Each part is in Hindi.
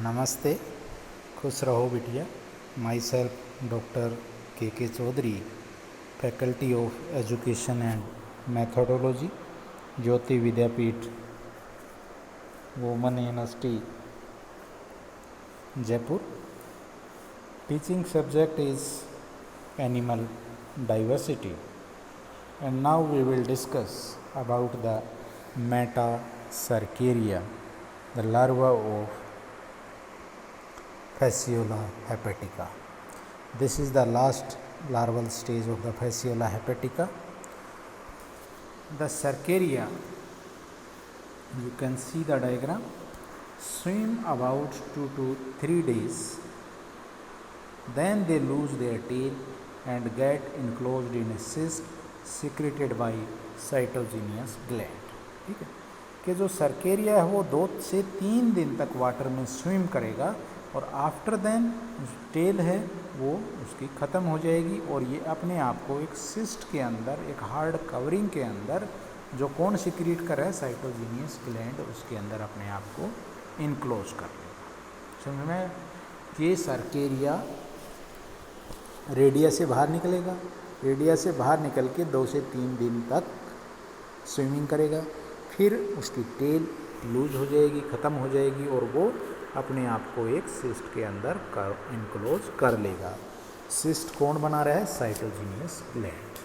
नमस्ते, खुश रहो बिटिया। My self doctor K Chaudhary, faculty of education and methodology, Jyoti Vidyapeeth, women university, Jaipur. Teaching subject is animal diversity and now we will discuss about the Metacercaria, the larva of Fasciola hepatica. This is the last larval stage of the Fasciola hepatica. The cercaria, you can see the diagram, swim about 2 to 3 days, then they lose their tail and get enclosed in a cyst secreted by cytogenous gland. ठीक है कि जो सर्केरिया है वो 2 से 3 दिन तक वाटर में स्विम करेगा और आफ्टर देन टेल है वो उसकी ख़त्म हो जाएगी और ये अपने आप को एक सिस्ट के अंदर, एक हार्ड कवरिंग के अंदर, जो कौन सिक्रीट कर रहा है, साइटोजीनियस ग्लैंड, उसके अंदर अपने आप को इनक्लोज कर लेगा। समझ में? ये सर्केरिया रेडिया से बाहर निकलेगा, रेडिया से बाहर निकल के 2 से 3 दिन तक स्विमिंग करेगा, फिर उसकी टेल लूज हो जाएगी, ख़त्म हो जाएगी और वो अपने आप को एक सिस्ट के अंदर इनक्लोज कर लेगा। सिस्ट कौन बना रहा है? साइटोजीनियस ग्लैंड।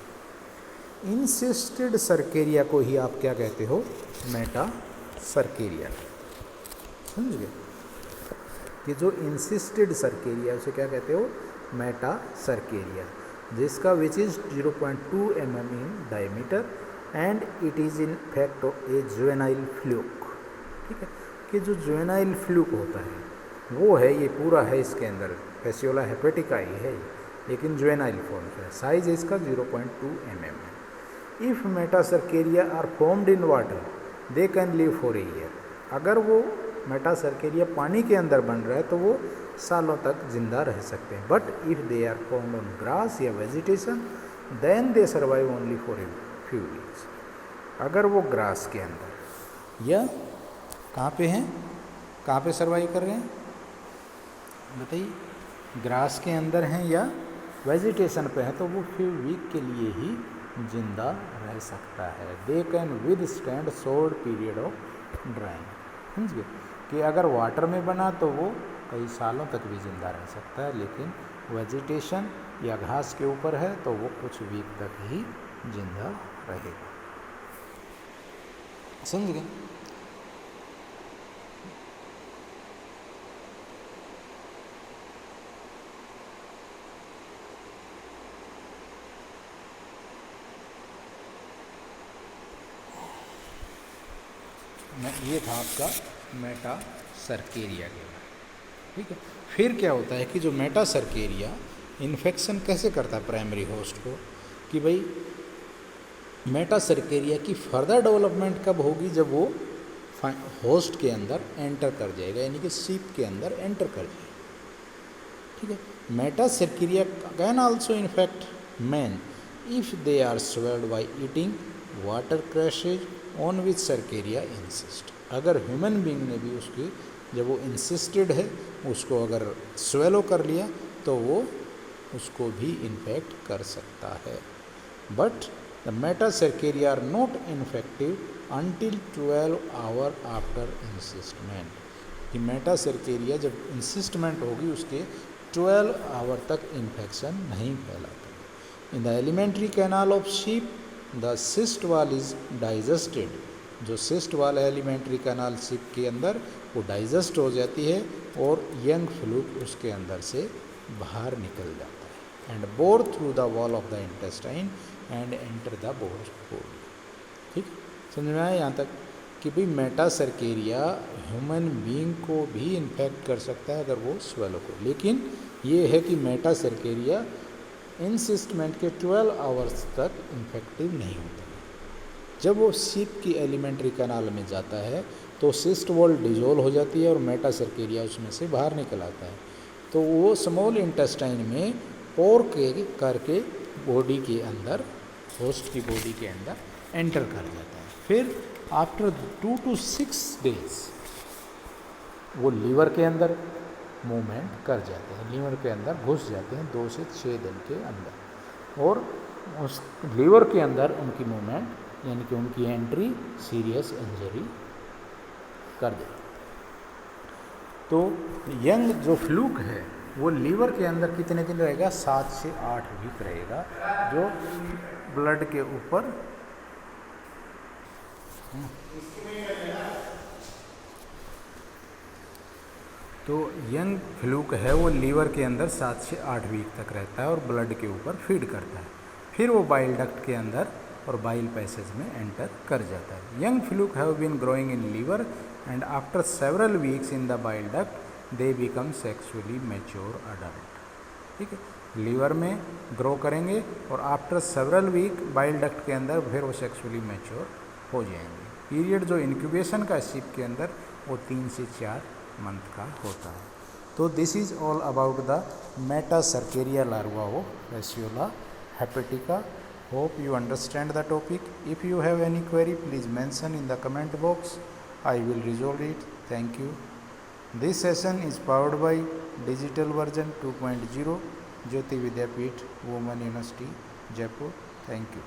इनसिस्टेड सर्केरिया को ही आप क्या कहते हो? मेटासर्केरिया। समझ गए कि जो इंसिस्टेड सर्केरिया उसे क्या कहते हो? मेटासर्केरिया, जिसका which is 0.2 mm in diameter and it is in fact A juvenile fluke. ठीक है कि जो जुवेनाइल फ्लूक होता है वो है, ये पूरा है इसके अंदर, फैसियोला हेपेटिका ही है लेकिन जुवेनाइल फॉर्म का है। साइज इसका 0.2 mm है। If metacercaria are formed in water they can live for a year. अगर वो मेटासर्केरिया पानी के अंदर बन रहा है तो वो सालों तक जिंदा रह सकते हैं। But if they are formed on grass या vegetation then they survive only for a few weeks. अगर वो ग्रास के अंदर या कहाँ पे हैं, कहाँ पे सर्वाइव कर रहे हैं बताइए? ग्रास के अंदर हैं या वेजिटेशन पे हैं तो वो फ्यू वीक के लिए ही जिंदा रह सकता है। They can with stand short period of drawing. समझ गए कि अगर वाटर में बना तो वो कई सालों तक भी ज़िंदा रह सकता है, लेकिन वेजिटेशन या घास के ऊपर है तो वो कुछ वीक तक ही जिंदा रहेगा। समझ गए? ये था आपका मेटासर्केरिया के बारे। ठीक है, फिर क्या होता है कि जो मेटासर्केरिया इन्फेक्शन कैसे करता है प्राइमरी होस्ट को, कि भाई मेटासर्केरिया की फर्दर डेवलपमेंट कब होगी? जब वो होस्ट के अंदर एंटर कर जाएगा, यानी कि सीप के अंदर एंटर कर जाएगा। ठीक है, metacercaria can also infect man if they are swallowed by eating water cresses on which cercaria encyst. अगर ह्यूमन बींग ने भी उसकी, जब वो इंसिस्टेड है, उसको अगर स्वेलो कर लिया तो वो उसको भी इन्फेक्ट कर सकता है। But the metacercaria are not infective until 12 hour after encystment. कि मेटासर्केरिया जब इंसिस्टमेंट होगी उसके 12 आवर तक इन्फेक्शन नहीं फैलाता। In the alimentary canal of sheep the cyst wall is digested. जो सिस्ट वाल है एलिमेंट्री कैनाल शिप के अंदर, वो डाइजेस्ट हो जाती है और यंग फ्लूक उसके अंदर से बाहर निकल जाता है and bore through the wall of the intestine and enter the bore body. ठीक, समझ में आया यहाँ तक कि भाई मेटासर्केरिया ह्यूमन बीइंग को भी इन्फेक्ट कर सकता है अगर वो स्वेलो को, लेकिन ये है कि मेटासर्केरिया इंसिस्टमेंट के 12 आवर्स तक इन्फेक्टिव नहीं होता। जब वो शिप की एलिमेंट्री कैनाल में जाता है तो सिस्ट वॉल डिजोल्व हो जाती है और मेटासर्केरिया उसमें से बाहर निकल आता है, तो वो स्मॉल इंटेस्टाइन में पोर करके बॉडी के अंदर, होस्ट की बॉडी के अंदर एंटर कर जाता है। फिर आफ्टर 2 to 6 days वो लीवर के अंदर मूवमेंट कर जाते हैं, लीवर के अंदर घुस जाते हैं 2 से 6 दिन के अंदर, और उस लीवर के अंदर उनकी मूवमेंट यानी कि उनकी एंट्री सीरियस इंजरी कर देती। तो यंग जो फ्लूक है वो लीवर के अंदर कितने दिन रहेगा? 7 से 8 वीक रहेगा, जो ब्लड के ऊपर तो यंग फ्लूक है वो लीवर के अंदर 7 से 8 वीक तक रहता है और ब्लड के ऊपर फीड करता है, फिर वो बाइल डक्ट के अंदर और बाइल पैसेज में एंटर कर जाता है। Young fluke have been growing in liver and after several weeks in the bile duct they become sexually mature adult. ठीक है, लीवर में ग्रो करेंगे और after several week bile duct के अंदर फिर वो सेक्सुअली मैच्योर हो जाएंगे। पीरियड जो इंक्यूबेशन का शिप के अंदर वो 3 से 4 मंथ का होता है। तो this is all about the metacercaria larva of Fasciola hepatica. Hope you understand the topic. If you have any query, please mention in the comment box. I will resolve it. Thank you. This session is powered by digital version 2.0 Jyoti Vidyapeeth Women University Jaipur. Thank you.